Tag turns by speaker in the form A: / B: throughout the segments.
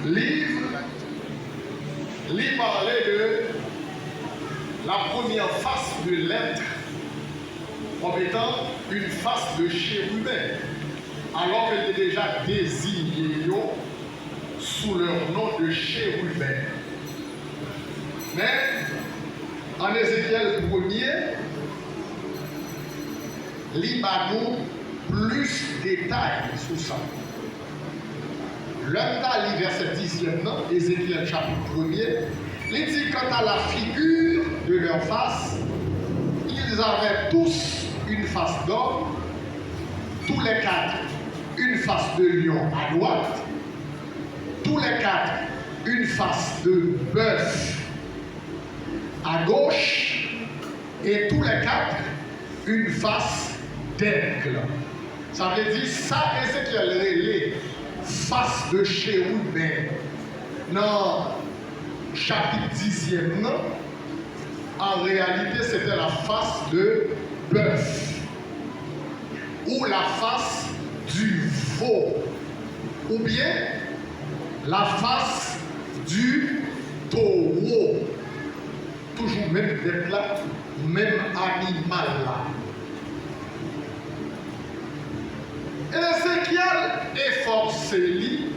A: livre, il parlait de la première face de l'être comme étant une face de chérubin, alors qu'elle était déjà désignée sous leur nom de chérubin. Mais en Ézéchiel 1er, il y a plus de détails sur ça. L'un verset 10e, Ézéchiel chapitre 1er, il dit quant à la figure de leur face, ils avaient tous une face d'homme, tous les quatre une face de lion à droite, tous les quatre une face de bœuf à gauche, et tous les quatre une face d'aigle. Ça veut dire ça, Ézéchiel les face de chérubin. Dans chapitre 10e, non? En réalité, c'était la face de bœuf ou la face du veau ou bien la face du taureau. Toujours même d'être là, même animal là. Ézéchiel est forcé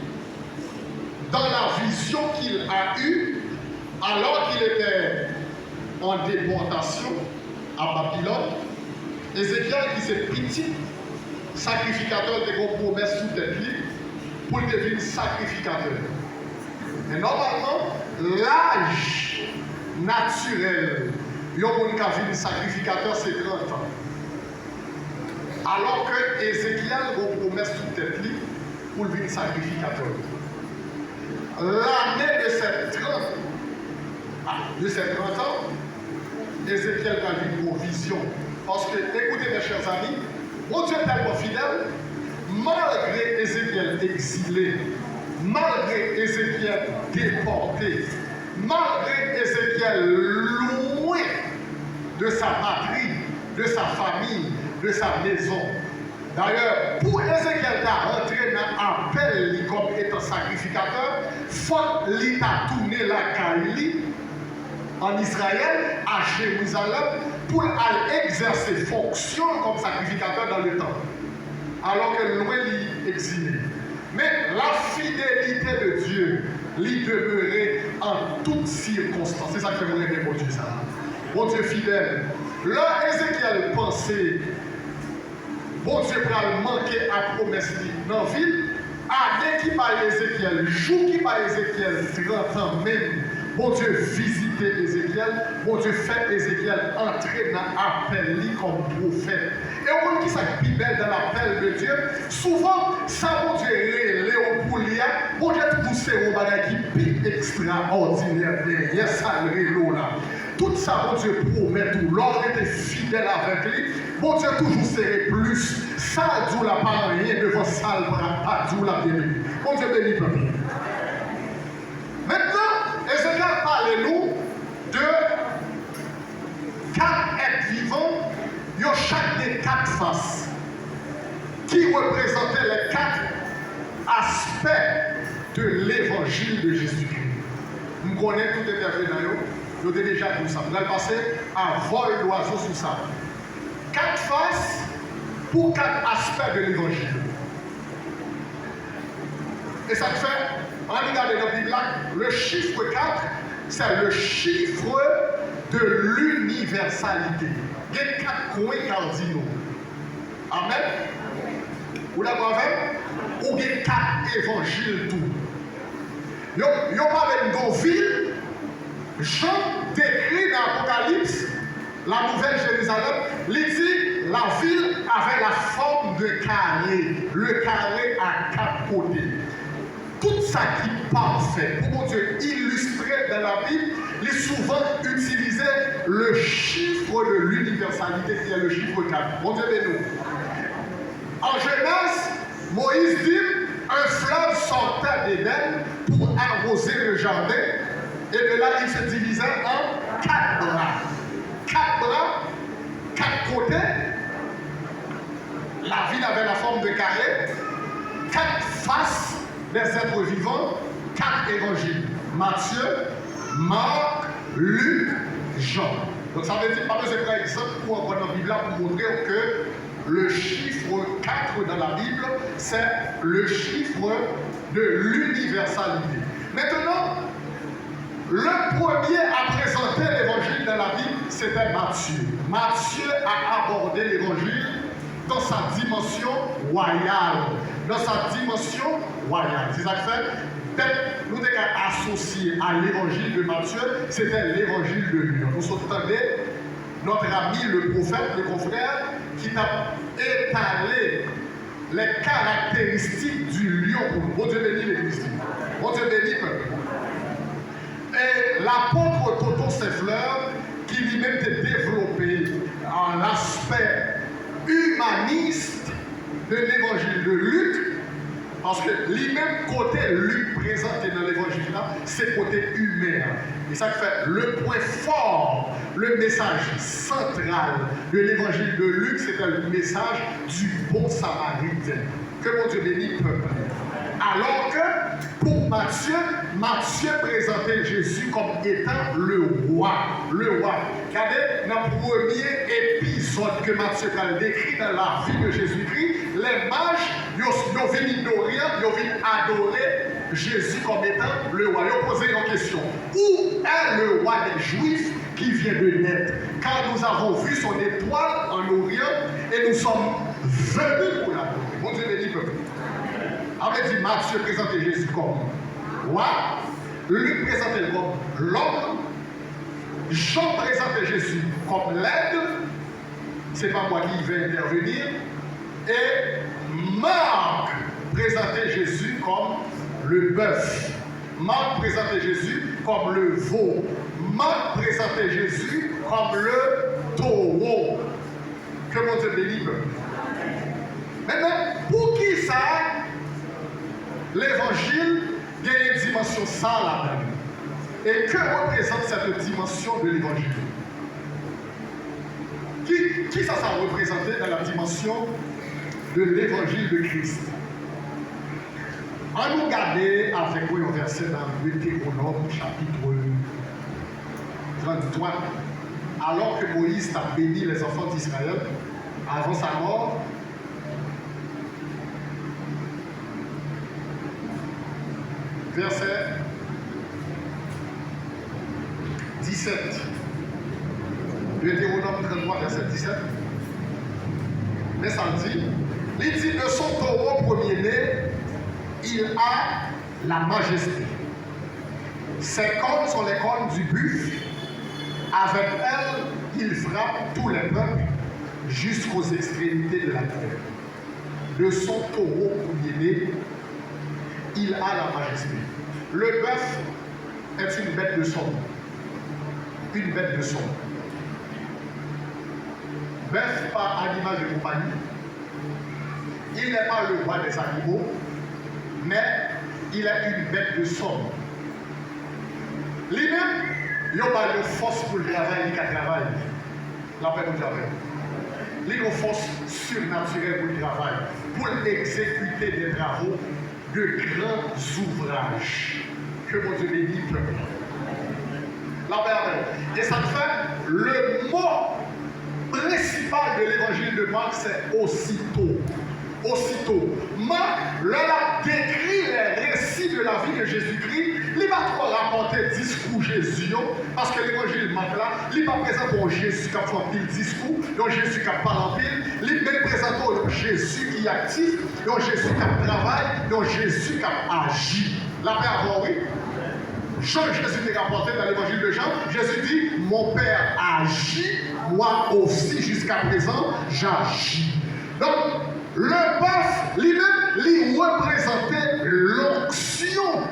A: dans la vision qu'il a eue alors qu'il était en déportation à Babylone. Ézéchiel qui s'est petit sacrificateur de gros promesses sous tête pour devenir sacrificateur. Et normalement, l'âge naturel de un sacrificateur, c'est 30 ans. Alors que Ézéchiel a une promesse sous tête pour devenir sacrificateur. L'année de ces 30 ans, Ézéchiel a eu une vision. Parce que, écoutez mes chers amis, mon Dieu est tellement fidèle, malgré Ézéchiel exilé, malgré Ézéchiel déporté, malgré Ézéchiel loin de sa patrie, de sa famille, de sa maison. D'ailleurs, pour Ézéchiel rentrer dans l'appel comme étant sacrificateur, il faut qu'il a tourné la Caïli en Israël, à Jérusalem, pour aller exercer fonction comme sacrificateur dans le temple. Alors que loin il est exilé. Mais la fidélité de Dieu lui demeurait en toutes circonstances. C'est ça que vous aimez pour Dieu, ça. Bon Dieu fidèle. Là, Ézéchiel pensait, bon Dieu va manquer à promesse dans la ville. Année qui par Ézéchiel, jour qui par Ézéchiel, 30 ans même. Bon Dieu visiter Ézéchiel, bon Dieu fait Ézéchiel entrer dans l'appel comme prophète. Et on voit qui ça qui belle dans l'appel de Dieu. Souvent, ça bon Dieu Léo Poulia, bon Dieu poussé au bagage qui est extraordinaire derrière ça le là. Tout ça, bon Dieu promet tout. L'ordre était fidèle avec lui. Bon Dieu toujours serré plus. Ça, Dieu n'a pas rien devant ça, Dieu l'a béni. Bon Dieu béni peuple. Maintenant, Ézéchiel parle-nous de 4 êtres vivants, ils ont chaque des 4 faces, qui représentaient les 4 aspects de l'évangile de Jésus-Christ. Nous connaissons tout intervenu dans eux, nous avons déjà dit ça. Nous allons passer à vol d'oiseau sur ça. 4 faces pour 4 aspects de l'évangile. Et ça fait, en regardant dans la Bible, le chiffre 4, c'est le chiffre de l'universalité. Il y a 4 coins cardinaux. Amen. Vous d'accord avec? Ou il y a 4 évangiles tout. Vous parlez de ville, Jean décrit dans l'Apocalypse, la nouvelle Jérusalem, il dit la ville avait la forme de carré, le carré à 4 côtés. Tout ça qui est parfait, pour mon Dieu, illustré dans la Bible, il est souvent utilisé le chiffre de l'universalité qui est le chiffre 4. Mon Dieu de nous. En Genèse, Moïse dit un fleuve sortait d'Éden pour arroser le jardin, et de là il se divisait en 4 bras. 4 bras, 4 côtés. La ville avait la forme de carré, 4 faces des êtres vivants, 4 évangiles. Matthieu, Marc, Luc, Jean. Donc ça veut dire, pas besoin de prendre exemple pour encore dans la Bible pour montrer que le chiffre 4 dans la Bible, c'est le chiffre de l'universalité. Maintenant, le premier à présenter l'évangile dans la Bible, c'était Matthieu. Matthieu a abordé l'évangile dans sa dimension royale. Dans sa dimension royale. C'est ça que fait. Nous avons associé à l'évangile de Matthieu, c'était l'évangile de Lyon. Nous entendez notre ami, le prophète, le confrère, qui a étalé les caractéristiques du lion pour nous. Bon Dieu bénit l'Église. Bon Dieu bénit le peuple. Et l'apôtre Toto Seffler, qui lui-même était développé en l'aspect humaniste de l'évangile de Luc, parce que lui-même côté Luc présenté dans l'évangile là, c'est côté humain. Et ça fait le point fort, le message central de l'évangile de Luc, c'était le message du bon samaritain. Que mon Dieu bénisse le peuple. Alors que pour Matthieu, Matthieu présentait Jésus comme étant le roi. Le roi. Regardez, dans le premier épisode que Matthieu a décrit dans la vie de Jésus-Christ, les mages, ils ont venu d'Orient, ils ont venu adorer Jésus comme étant le roi. Ils ont posé une question. Où est le roi des Juifs qui vient de naître? Car nous avons vu son étoile en Orient et nous sommes venus pour l'adorer. Bon Dieu bénit le peuple. Avait dit Matthieu présentait Jésus comme roi, Luc présentait comme l'homme, Jean présentait Jésus comme l'aide, c'est pas moi qui vais intervenir, et Marc présentait Jésus comme le bœuf, Marc présentait Jésus comme le veau, Marc présentait Jésus comme le taureau. Que mon Dieu bénisse. Maintenant, pour qui ça? L'évangile a une dimension ça là-dedans. Et que représente cette dimension de l'évangile? Qui ça représenté dans la dimension de l'évangile de Christ? On nous regarde avec un verset dans Deutéronome chapitre 33. Alors que Moïse a béni les enfants d'Israël avant sa mort, verset 17. Deutéronome 33, verset 17. Mais ça dit, il dit de son taureau premier-né, il a la majesté. Ses cornes sont les cornes du buffle. Avec elles, il frappe tous les peuples jusqu'aux extrémités de la terre. De son taureau premier-né, il a la majesté. Le bœuf est une bête de somme. Une bête de somme. Bœuf, pas animal de compagnie. Il n'est pas le roi des animaux, mais il est une bête de somme. Lui-même, il n'a pas de force pour le travail, il n'a pas de travail. La paix pour travail. Il a une force surnaturelle pour le travail, pour exécuter des travaux de grands ouvrages. Que mon Dieu bénisse le peuple. La paix. Et ça fait le mot principal de l'évangile de Marc, c'est aussitôt. Aussitôt. Marc, leur a décrit les récits de la vie de Jésus-Christ. Il ne va pas trop rapporter discours Jésus, parce que l'évangile de Marc là, il n'est pas présent pour Jésus qui a fait un discours, donc Jésus qui a parlé en pile. Il est présent pour Jésus qui est actif, donc Jésus qui a travaillé, donc Jésus qui a agi. La paix avant, oui. Jean, Jésus est rapporté dans l'évangile de Jean. Jésus dit, mon Père agit, moi aussi jusqu'à présent, j'agis. Donc, le bœuf, lui-même, lui représentait l'onction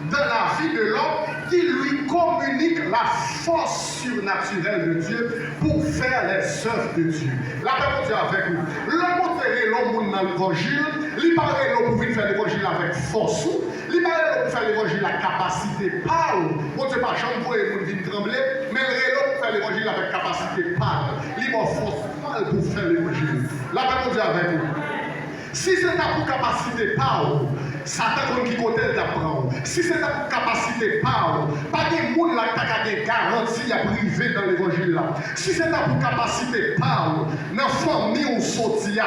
A: de la vie de l'homme qui lui communique la force surnaturelle de Dieu pour faire les œuvres de Dieu. La paix Dieu avec nous. Le montrer l'homme dans l'évangile, il paraît l'homme pour faire l'évangile avec force. Il paraît pour faire l'évangile la capacité parle. Bon Dieu, pas chambre pour les gens trembler, mais l'homme pour faire l'évangile avec capacité parle. Il m'a force pour faire l'évangile. La paix Dieu avec nous. Si c'est ta pour capacité parole, Satan qui côté d'apprendre. Si c'est ta capacité pas de monde là qui a garantie à priver dans l'évangile là. Si c'est ta capacité pas dans famille ou sorti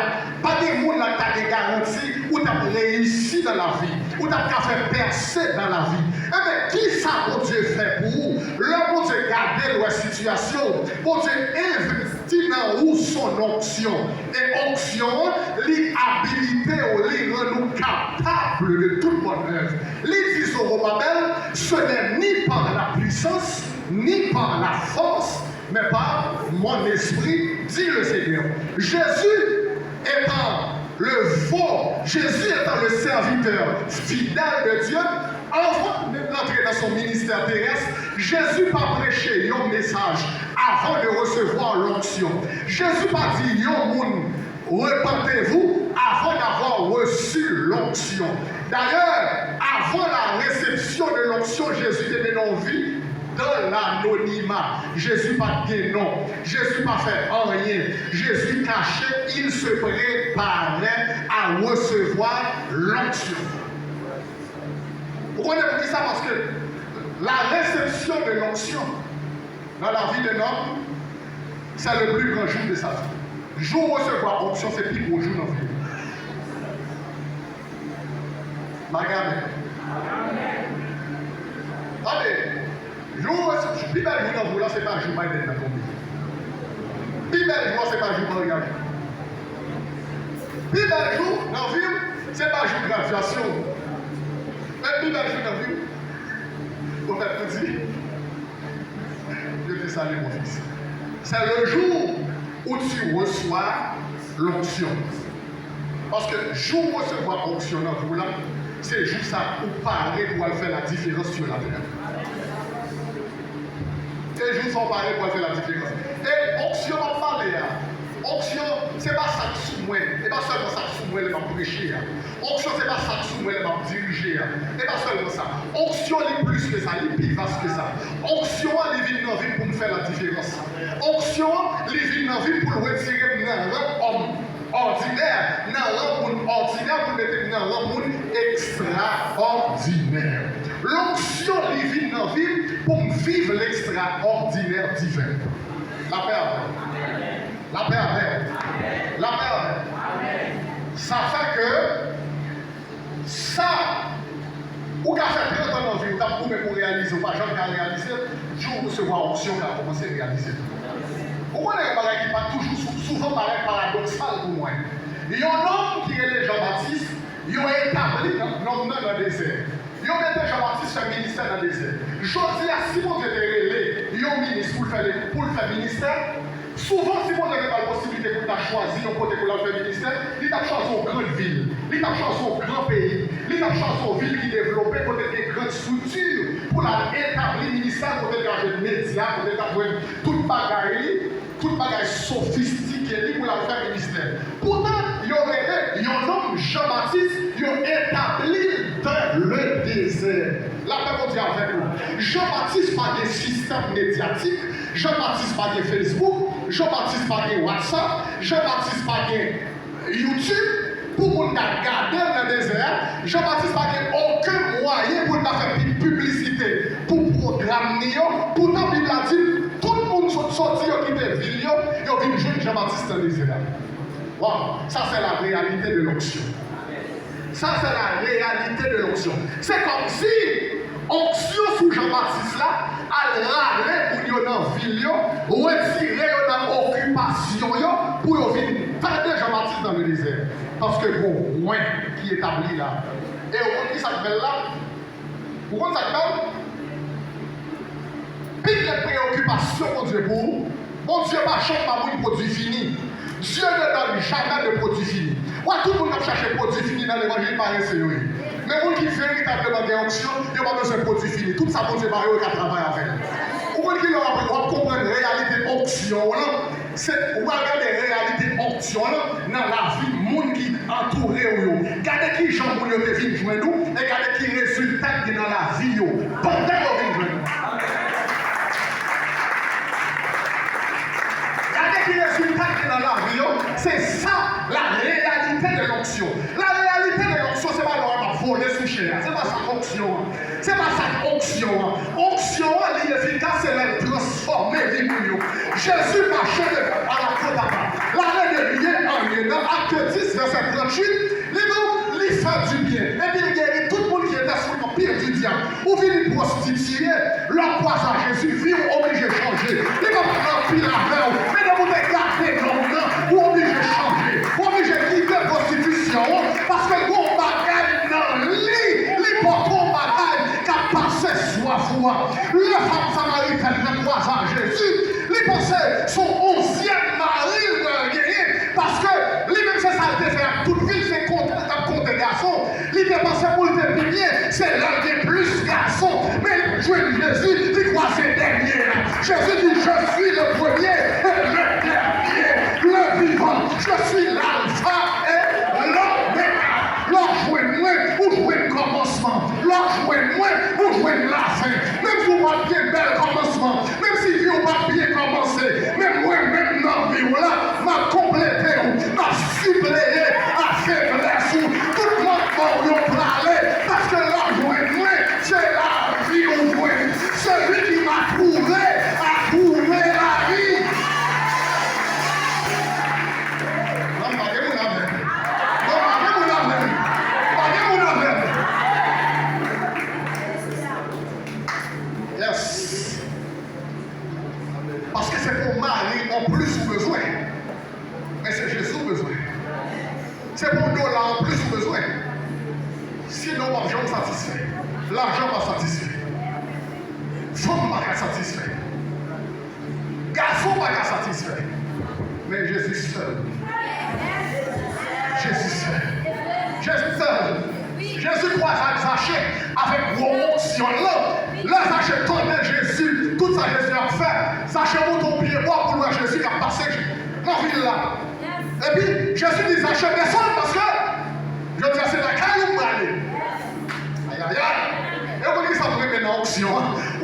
A: pas de monde là qui a garantie ou tu as réussi dans la vie, ou tu as fait percer dans la vie. Eh bien, qui ça bon Dieu fait pour vous? Le bon Dieu garde la situation. Bon Dieu investit dans vous son onction. Et onction, l'habilité ou les rend nous capables de toute bonne œuvre. Les disent au Babel, ce n'est ni par la puissance, ni par la force, mais par mon esprit, dit le Seigneur. Jésus étant le faux, Jésus étant le serviteur fidèle de Dieu, avant d'entrer dans son ministère terrestre, Jésus n'a prêché un message avant de recevoir l'onction. Jésus n'a dit, repentez-vous avant d'avoir reçu l'onction. D'ailleurs, avant la réception de l'onction, Jésus était en vie dans l'anonymat. Jésus n'a pas de nom. Jésus n'a pas fait rien. Jésus caché, il se préparait à recevoir l'onction. Vous comprenez pour ça? Parce que la réception de l'onction dans la vie d'un homme, c'est le plus grand jour de sa vie. Jour où recevoir l'onction, c'est le plus gros jour dans la vie. Regardez. Attendez. Jour où recevoir, plus bel jour dans vous, là, c'est pas un jour Biden dans ton pays. Plus bel jour, c'est pas un jour mariage. Plus bel jour dans la vie, c'est pas un jour de graduation. Mais plus bel jour dans la vie, vous faites tout dire. Dieu te salue, mon fils. C'est le jour où tu reçois l'onction. Parce que le jour où tu reçois l'onction dans vous là, c'est le jour ça où parler pour faire la différence sur la terre. C'est le jour où parler pour faire la différence. Et l'onction, on va parler. Onction, ce n'est pas ça qui sous moi. Ce n'est pas seulement ça qui sous moi, les prêcher. Onction, ce n'est pas ça qui sous moi, les diriger. Ce n'est pas seulement ça. Onction, elle est plus que ça, elle est plus vaste que ça. Onction, elle est venue dans la vie pour nous faire la différence. Onction, elle est venue dans la vie pour nous retirer dans un homme ordinaire, dans un monde ordinaire, pour mettre dans un monde extraordinaire. L'onction, elle est venue dans la vie pour vivre l'extraordinaire divin. La paix avec. La paix avec. La paix avec. Ça fait que ça, ou qu'à faire 30 ans dans la vie, ou qu'à pour réaliser, ou pas jamais qu'à réaliser, jour où recevoir option, qu'à commencer à réaliser. Vous voyez un bagage qui pas toujours souvent paraît paradoxal pour moi. Il y a un homme qui est Jean-Baptiste, il a établi l'homme dans le désert. Il a mis Jean-Baptiste faire ministère dans le désert. Je dis à Simon de relais, il y a un ministre pour faire ministère. Souvent, si vous n'avez pas la possibilité de choisir un côté pour faire ministère, il a choisi une grande ville, il a choisi un grand pays, il a choisi une ville qui est développée pour des grandes structures, pour établir le ministère, pour établir les médias, pour établir toute bagaille sophistiquée pour la faire ministère. Pourtant, il y aurait un homme, Jean-Baptiste, il a établi dans le désert. La paix dit avec nous. Jean-Baptiste pas de système médiatique, Jean-Baptiste pas de Facebook, Jean-Baptiste pas de WhatsApp, Jean-Baptiste pas de YouTube. Pour qu'on garder dans le désert, Jean-Baptiste n'a aucun moyen pour faire une publicité pour programme. Pourtant, il a dit, tout le monde sorti qui était ville, il a vu jeune Jean-Baptiste dans le désert. Wow, ça c'est la réalité de l'onction. Ça c'est la réalité de l'onction. C'est comme si onction sous Jean-Baptiste là, à râler pour dans la ville, retirer dans l'occupation pour venir perdre Jean-Baptiste dans le désert. Parce que bon, moi qui est établi là. Et vous comprenez ça s'appelle là? Vous comprenez ça s'appelle? Puis les préoccupations, mon Dieu, pour vous. Mon Dieu, ma chambre pas un produit fini. Dieu ne donne jamais de produit fini. Ouais, tout le monde a cherché produit fini dans l'évangile par essayer. Mais vous qui véritablement des options, il n'y a pas besoin de produit fini. Tout ça, mon Dieu, Mario, qui travaille avec. Vous comprenez comprendre la réalité option là? C'est ou regarder la réalité option là dans la vie monde qui entouré yo. Regardez qui gens pour yo te vinn joindre nous et regardez qui résultat qui dans la vie yo. Pendant yo vinn joindre. Regardez qui résultat qui dans la vie yo, c'est ça la réalité de l'onction. La réalité de l'onction c'est pas leur voler Jésus marchait à la côte à part. L'année dernière, dans Acte 10, verset 38, il fait du bien. Et puis il guérit tout le monde qui était sous le pire du diable. Ou vient prostituer, leur croise à Jésus, vie obligé de changer. Il va prendre pile à main, mais de vous garder comme ça, ou obligé de changer. Ou obligé de quitter la prostitution, parce que vous bagaille dans lit, les portons bagaille qui a passé soif. Le femme samaritaine ne croise à Jésus. Il pensait son 11e mari gagné, parce que lui-même c'est ça le fait. Toute ville c'est contre des garçons. Il pensait pour le pilier, c'est l'un des plus garçons. Mais Jésus, il croisait dernier. Jésus dit, je suis le premier et le dernier, le vivant. Je suis l'alpha et l'oméga. L'or jouez moi ou jouez le commencement. L'or jouez moi ou jouez la fin. Même si vous n'avez pas bel commencement, même si vous n'avez pas bien commencé, même moi, même dans la vie, m'a complété, m'a suppléé à faiblesse. Tout le monde m'a parlé parce que l'or jouez moi, c'est la vie au jouet. Celui qui m'a trouvé a trouvé la vie. Yes. Parce que c'est pour Marie en plus besoin. Mais c'est Jésus besoin. C'est pour nous là en plus besoin. Sinon, l'argent satisfait. L'argent va satisfaire. Femme va satisfaire. Garçon va satisfaire. Mais Jésus seul. Jésus seul. Jésus seul. Jésus croise à Zachée avec promotion là. Là, Zachée connaît Jésus. Tout ça, Jésus a fait. Zachée monte au pied droit pour voir Jésus qui a passé dans la ville là. Et puis, Jésus dit Zachée, descends parce que je dis c'est la caille où aller. Aïe, aïe, aïe. Et on dit ça pour mettre dans l'option.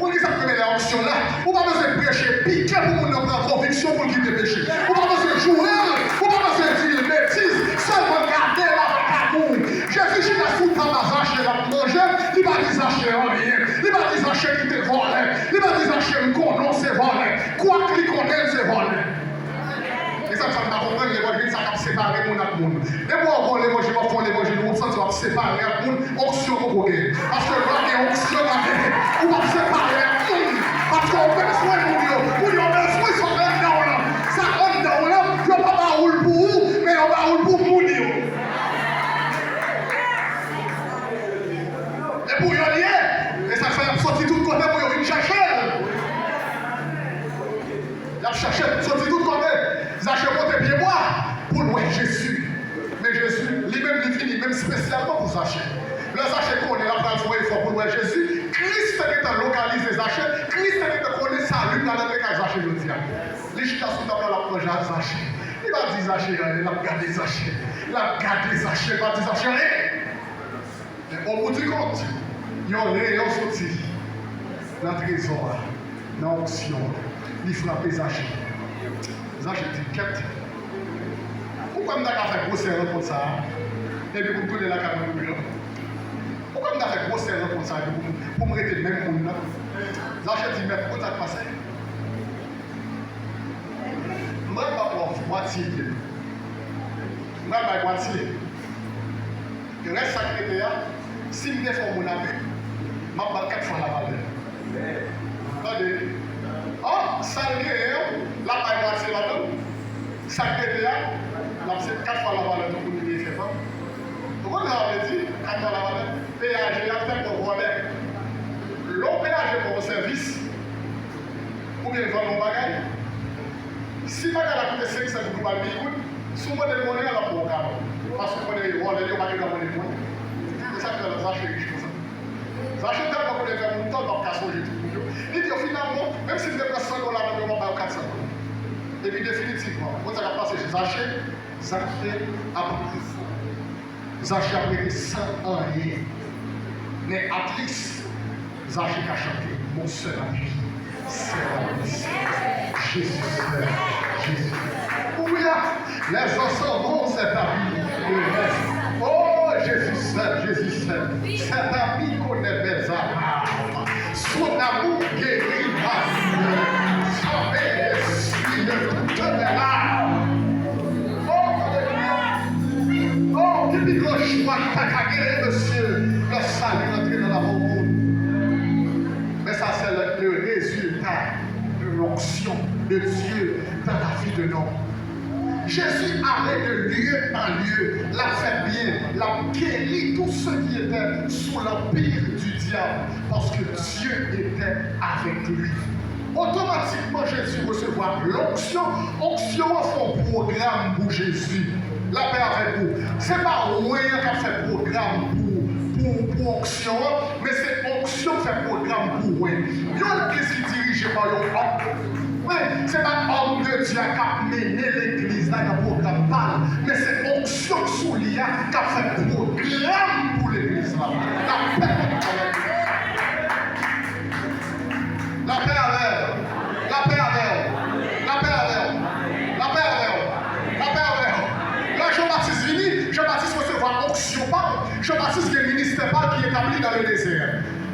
A: On dit ça pour mettre dans l'option là. On va besoin de prêcher, piquer pour nous prendre conviction pour quitter le péché. On va besoin de jouer. On va besoin de dire bêtises. Seulement garder la amour. Jésus, il a foutu dans la Zachée la manger. Il va dire Zachée rien. Il va dire Zachée qui te volait. Il va dire Zachée qu'on non c'est volé. Quoi qu'il connaît, c'est volé. Et ça, ça ne va pas comprendre l'évangile, ça va séparer mon ak moun. Et moi, on l'évangile, on fait l'évangile, on sent ça va séparer ak moun, onction qu'on gagne. Parce que là, il y a onction à gagner. On va séparer ak moun. Parce qu'on a besoin de moun. Ou yon besoin de son même dans là. Ça rentre dans là, yon pas va rouler pour vous, mais on va rouler pour moun. Et pour yon lier, et ça fait sortir tout côté pour yon venir chercher. Il a cherché, sortir tout côté. Zachée monte pied bois pour louer Jésus. Mais Jésus, lui-même, il finit, même spécialement pour Zachée. Le Zachée connaît la place où il faut pour louer Jésus. Christ qui t'a localisé Zachée. Christ qui t'a connu salut dans le cas Zachée, je dis. Les chita sous la projet à Zachée. Il va dire Zachée, il a gardé Zachée. Il a gardé Zachée, il va dire Zachée. Mais au bout du compte, il y a un rayon sorti dans le trésor, dans l'onction. Il frappe Zachée. Zachée dit, quête. Pourquoi je n'ai pas fait grosse erreur comme ça? Et puis, pour me la caméra. Pourquoi je n'ai pas fait grosse erreur comme ça? Pour me rester même pour nous. Zachée dit, mais pourquoi ça passe? Je ne vais pas voir moitié. Je ne vais pas voir moitié. Le reste secrétaire, si je fais mon ami, je vais 4 fois la valeur. Attendez. Oh, ça y est, la paille moitié là-dedans. Secrétaire, là, c'est 4 fois la valeur pour nous faire ça. Pourquoi vous avez dit 4 fois la valeur? Péage, il y a peut-être qu'on volet. L'on péage pour un service, ou bien vendre un bagage. Si le bagage a coûté 500 pour pas le payer, si on modèle monnaie, on a pour un carreau. Parce qu'on est volé, on va pas monnaie pour nous. C'est ça que les achats riches comme ça. Les achats tellement qu'on est fait mon temps dans le casson, j'ai tout. Il dit finalement, même si vous avez 100 $, on va pas 400 $. Et puis définitivement, quand ça va passer chez Zachée, Zachée a pris. Zachée a pris sans rien. Mais à least, Zachée a chanté mon seul ami. C'est Jésus. Jésus. Oui, les enfants vont cet ami. Oh, Jésus seul. Cet ami connaît mes âmes. Son amour guérit ma vie. Son esprit espérer, monsieur, le salut entrer dans la monde. Mais ça, c'est le résultat de l'onction de Dieu dans la vie de l'homme. Jésus allait de lieu en lieu, l'a fait bien, l'a guéri tous ceux qui étaient sous l'empire du diable, parce que Dieu était avec lui. Automatiquement, Jésus recevra l'onction. Onction fait un programme pour Jésus. La paix avec vous. Ce n'est pas rien qui a fait programme pour onction, mais c'est onction qui fait programme pour rien. Il y a l'église qui est dirigée par un homme. Oui, ce n'est pas l'homme de Dieu qui a mené l'église dans le programme pas, mais c'est onction sous l'IA qui a fait programme pour l'église. La paix avec vous. La paix avec vous. La paix avec vous. La paix avec vous. La paix avec vous. La paix avec vous. Là, Jean-Baptiste vini, Jean-Baptiste recevoir onction pas. Jean-Baptiste est ministère pas qui est établi dans le désert.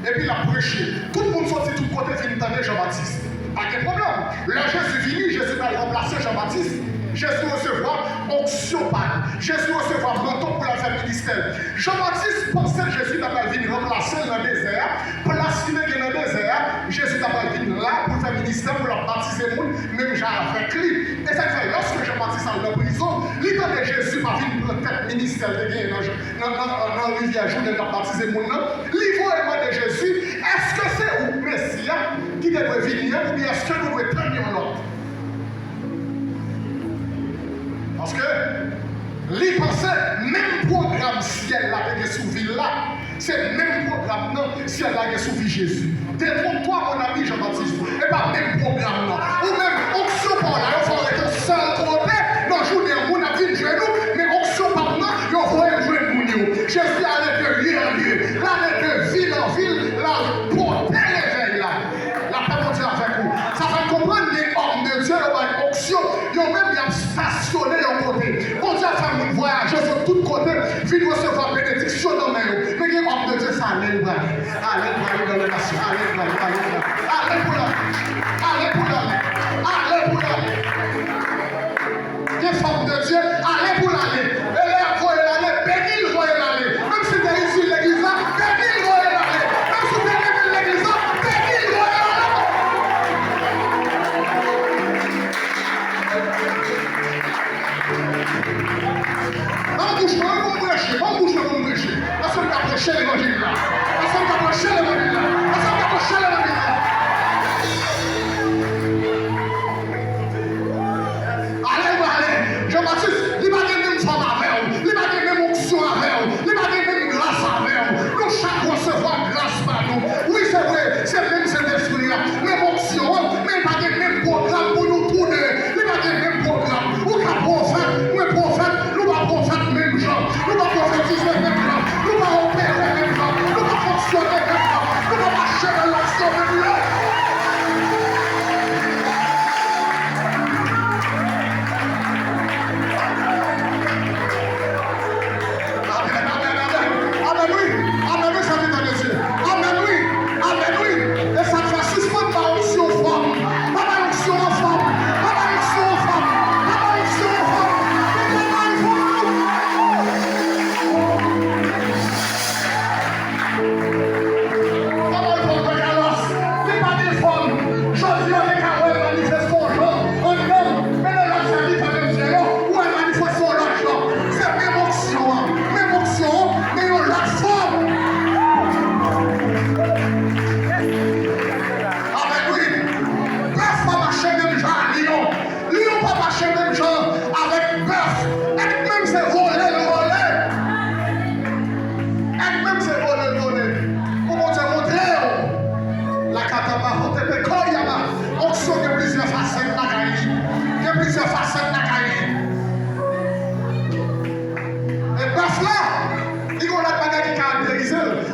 A: Et puis il a prêché. Tout le monde sorti de tout côté vient entendre Jean-Baptiste. Pas de problème. Là, Jésus vini, Jésus va remplacer Jean-Baptiste. Jésus recevoir onction pas. Jésus recevoir manteau pour la faire ministère. Jean-Baptiste pensait que Jésus n'avait venir remplacer dans le désert. Place qui est dans le désert, Jésus n'avait venir là pour faire ministère, pour leur baptiser le monde, même j'ai avec lui. Et ça fait lorsque Jean-Baptiste est en prison, l'idée de Jésus va venir pour le ministère de Dieu dans la rivière journée de baptiser le monde. L'ivroiement de Jésus, est-ce que c'est le Messie qui devrait venir ou bien est-ce que nous devons tenir l'autre? Parce que les pensées, même programme ciel là qui est sous ville là, c'est le même programme non, ciel là qui est sous vie Jésus. Détrompe-toi mon ami Jean-Baptiste, et pas même programme non. Ou même onction par là, il faut être seul côté, non, journée on a dit genou, mais onction par là, il faut aller jouer mon Jésus allait de lieu en lieu, là de ville en ville, là pour réveil là. La paix mondiale avec vous. Ça fait comprendre les hommes de Dieu, leur onction, ils ont même stationné en côté. Bon Dieu a fait un voyage sur tous côtés, vient recevoir bénédiction dans mes mains. Mais les hommes de Dieu, ça allait pour aller. Allez pour aller dans les nations. Allez pour aller. Allez pour aller. Allez pour aller. Les femmes de Dieu, allez pour aller. Et là, voyez l'aller, bénis, voyez l'aller. Même si tu es ici l'église là, bénis, voyez l'aller. Même si tu es ici l'église là, bénis, voyez l'aller. Vamos buscar como prêcher. Nós somos para prêcher l'évangile là. Nós somos para prêcher l'évangile là. Nós somos para prêcher l'évangile là. Allez, Jean-Baptiste, il va gagner même femme avec vous. Il va gagner même onction avec vous. Il va gagner même grâce avec vous. Nous chaque recevoir grâce par nous. Oui, c'est vrai, c'est même cet esprit là. Même onction, mais il va gagner même programme pour nous tourner. Il va gagner même programme. Ou qu'un prophète, ou un prophète, nous va prophète même genre. Nous va prophétiser même genre. Nous va opérer même genre. Nous va fonctionner même genre. Nous va marcher dans l'action même là.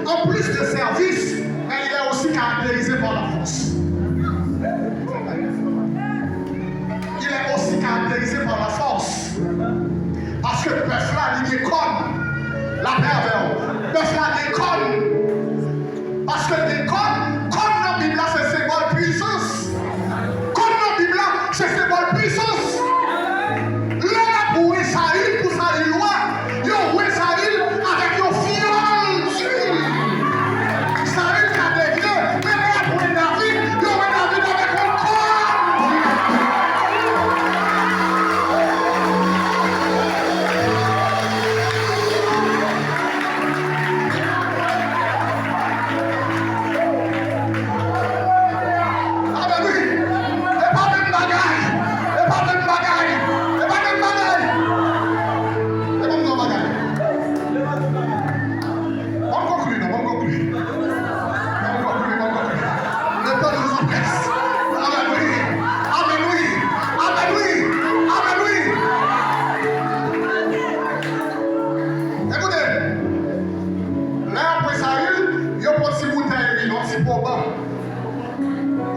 A: En plus de service, mais il est aussi caractérisé par la force. Il est aussi caractérisé par la force. Parce que le bœuf là, il déconne. La pervers. Le bœuf là déconne. Parce que déconne, comme dans la Bible là, c'est symbole puissance. Comme dans la Bible là, c'est symbole puissance. Là, pour Israël, pour sa loi, il y a Israël avec une violence.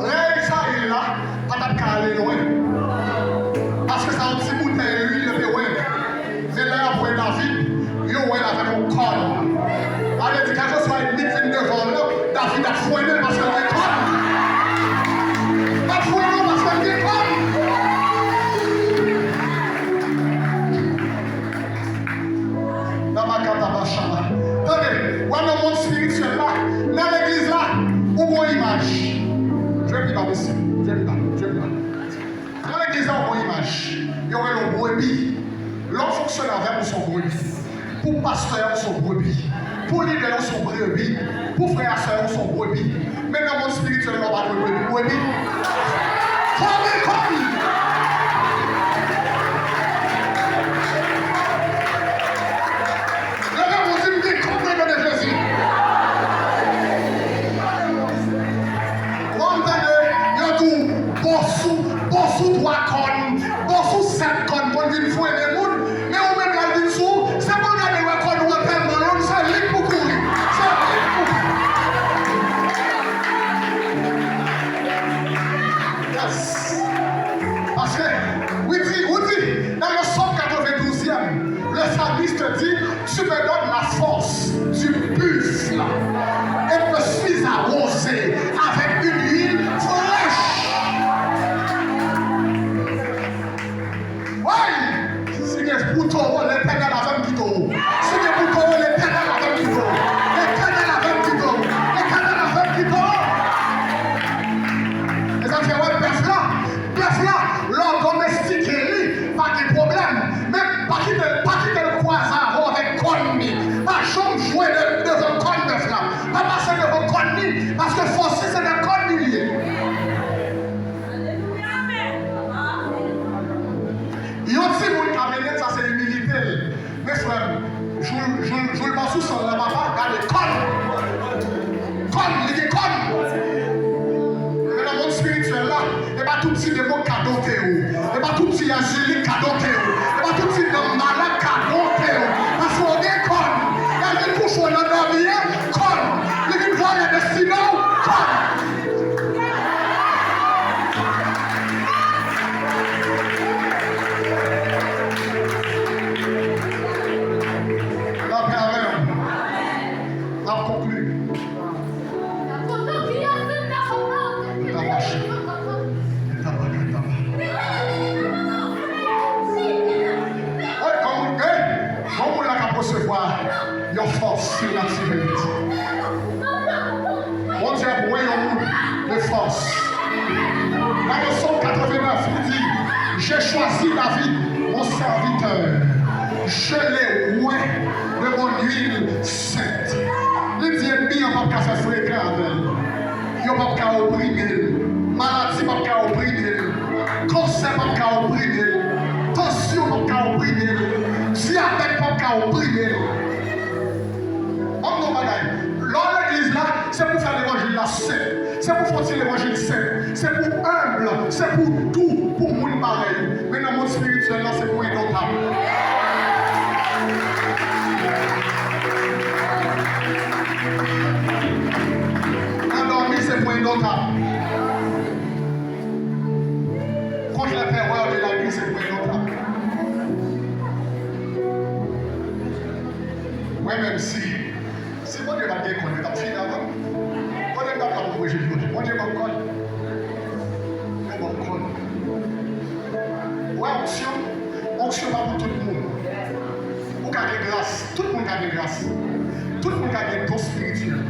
A: Là, il là, pas de aller loin. Parce que ça a un petit bout de l'huile de l'huile. C'est là pour David, il a avec un corps. Allez, dit quelque chose soit une meeting devant là, David a fouetté parce qu'il est corps. Pas fouetté parce qu'il est corps. Dans ma carte à Bachama. Attendez, dans le monde spirituel là, dans l'église là, où voit image. Je vais pas ici. Je vais pas. Dans l'église là, où voit image. Il y aurait le brebis. L'homme fonctionnaire avec son brebis. Pour pasteur, son brebis. Pour leader, son brebis. Pour frère et soeur, son brebis. Mais dans le monde spirituel, on va pas de brebis. Comme. Bossou 3 connes, bossou 7 connes pour dire fouet des mounes, mais on même la vie sous, c'est pour regarder le conne ou un père de l'homme, c'est libre pour courir. Yes. Parce que, oui, dans le Somme 92e, le psalmiste dit, tu me donnes la force du buffle et me suis arrosé avec une huile fraîche. Bouton, l'éternel avait un bidon. Si les boutons, l'éternel avait un bidon. L'éternel avait un bidon. L'éternel avait un bidon. Les gens disent, ouais, bœuf là, l'homme domestique, pas de problème. Même pas quitter le croisard avec connu. Pas jamais jouer devant connu bœuf là. Pas passer devant connu, parce que forcer, c'est le connu lié. Il y a aussi mon cabinet, ça c'est l'humilité. Mes frères, je le passe sous son la papa, regardez, il est conne. Mais dans le monde spirituel là, il n'y a pas tout petit démon cadeau théo. Il n'y a pas tout petit angélique cadeau théo. Il n'y a pas tout petit malade cadeau théo. Parce qu'on est conne. Il y a des couches où on a dormi, conne. Il y a des voix de destinée, conne. Your force surnaturelle. Mon Dieu, voyons-nous de force. Dans le psaume 89, il dit, j'ai choisi David, mon serviteur. Je l'ai oué de mon huile sainte. Il dit, ennemi, on va pas faire fréquent avec elle. On va pas opprimer. Maladie, on va pas opprimer. Cancer, on va pas opprimer. Tension, on va pas opprimer. Diabète, on va pas opprimer. Dans l'église là, c'est pour faire l'évangile là saint. C'est pour faire l'évangile saint. C'est pour humble. C'est pour tout. Pour monde pareil. Mais dans le monde spirituel là, c'est pour indotable. Endormi, c'est pour indotable. Contre la terreur de la vie, c'est pour indotable. Oui, même si moi je vais dire qu'on est en fil avant, on est dans le projet de Dieu. Moi je vais me connaître. Ouais, onction pas pour tout le monde. Vous avez grâce. Tout le monde a de grâce. Tout le monde a des dons spirituels.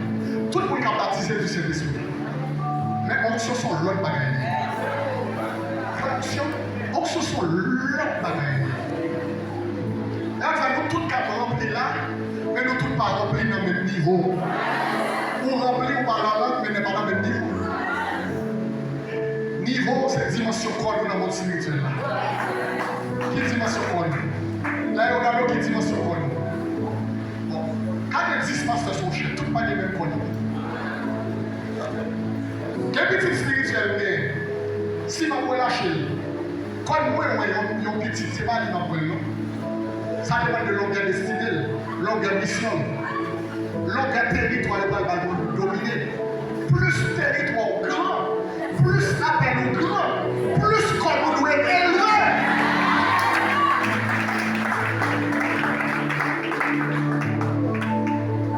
A: Tout le monde a baptisé du Saint-Esprit. Mais onction sont l'autre bagaille. Onction sont l'autre bagaille. Là, nous tous quatre remplis là. Mais nous tous pas remplis dans le même niveau. Ou remplis ou pas la langue, mais n'est pas dans le même niveau. Niveau, c'est dimension corps dans le monde spirituel. Qui dimension corps? Là, il y a qui dimension corps. Bon, quand les 10 pasteurs sont chez, tout pas les mêmes corps. Quel petit spirituel, si je vais lâcher, quand moi, il y a un petit, c'est pas l'imam. Ça dépend de longueur destinée, longueur mission, longueur territoire pour dominer. plus territoire grand, plus appel au grand, plus comme on doit être élevé.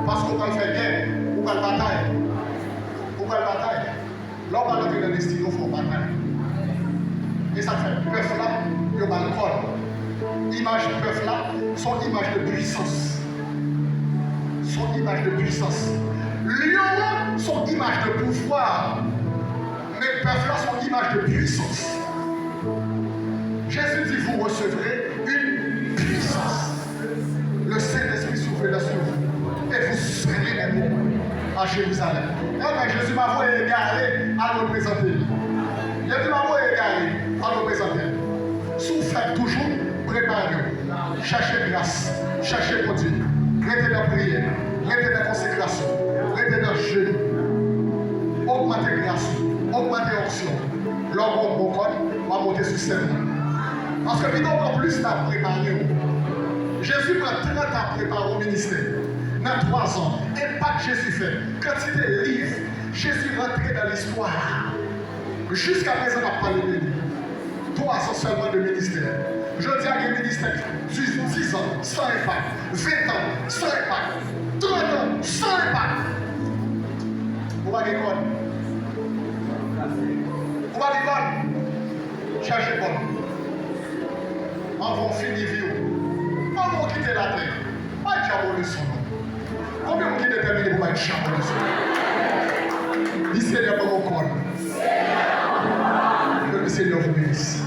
A: Parce qu'on va faire guerre, on va bataille. On va bataille. Là, on va rentrer dans le destin, on fait bataille. Et ça fait le peuple là, il y a le corps. L'image du peuple là, son image de puissance. Son image de puissance. Lion, son image de pouvoir. Mais le peuple là, son image de puissance. Jésus dit, vous recevrez une puissance. Le Saint-Esprit soufflera sur vous. Et vous serez les mots à Jérusalem. Et bien, Jésus m'a voulu égarer à nous présenter. Jésus m'a voulu égarer à nous présenter. Soufflez toujours, préparez-vous. Cherchez grâce, cherchez produit. Restez dans la prière, restez dans la consécration, restez dans le jeûne. Augmentez grâce, augmentez option. L'homme au code va monter sur scène. Parce que nous en plus, nous avons préparé. Jésus prend 30 ans à préparer au ministère. Dans 3 ans, impact Jésus fait. Quantité de livres, Jésus rentré dans l'histoire. Jusqu'à présent, on a parlé de lui. 3 ans seulement de ministère. Je dis à un ministère 10 ans, sans impact. 20 ans, sans impact. 30 ans, sans impact. Vous va dire quoi? Vous va dire quoi? Cherchez quoi? On va finir vie. On va quitter la terre. Pas de diable son nom. Combien vous quittez terminer pour pas être diable son nom? Le Seigneur vous bénisse.